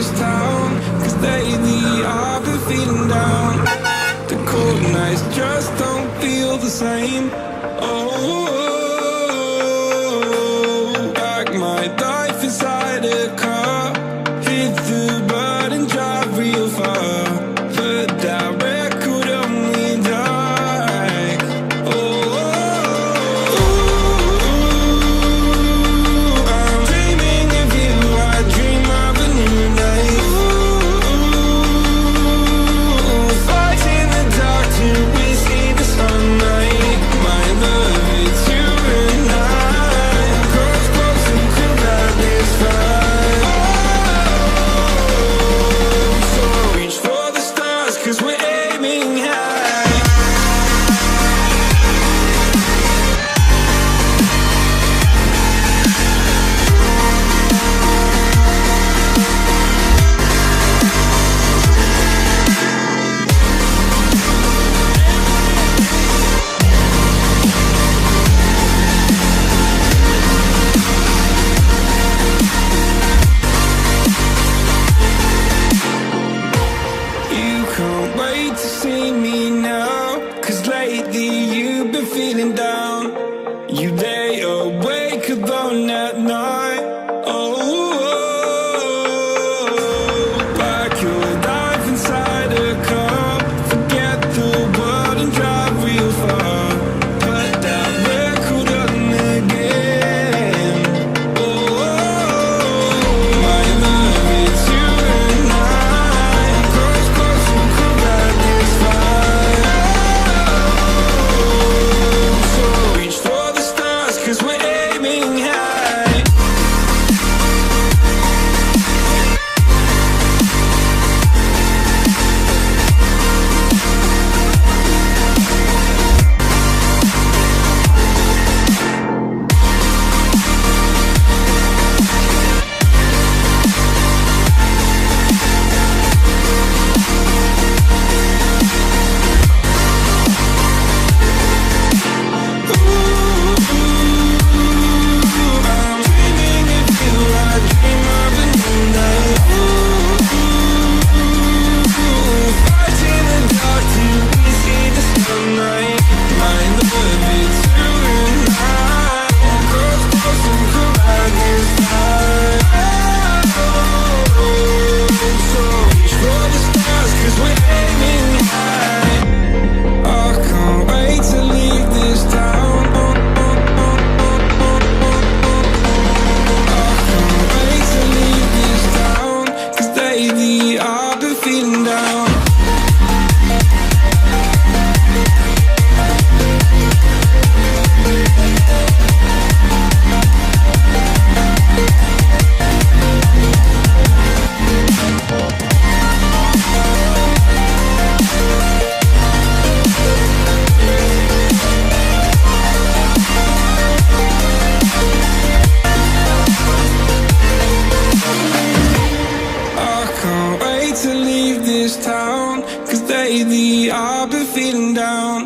this town, 'cause lately I've been feeling down. The cold nights just don't feel the same. Oh, like my life inside a car, hit the button, drive real far, put that record on me like, oh, I'm dreaming of you, I dream of a new day. Fight in the dark till we see the sunlight. My love, it's you and I. Close, close and cool like this fire. So reach for the stars, 'cause we're aiming high. You can't wait to see me now, 'cause lately you've been feeling down. You lay awake alone at night. Oh, like your life inside a car. Forget the world and drive real far. Put that record on again. Oh, my love, it's you and I. Close, close and cool like this fire. So reach for the stars, 'cause we're aiming high. I'm dreaming of you, I dream of a new night. Fight in the dark till we see the sunlight. My love, it's you and I. Close, close and cool like this fire. So reach for the stars, 'cause we're aiming high. I can't wait to leave this town. I can't wait to leave this town, 'cause lately I've been feeling down. I can't wait to leave this town, 'cause lately I've been feeling down.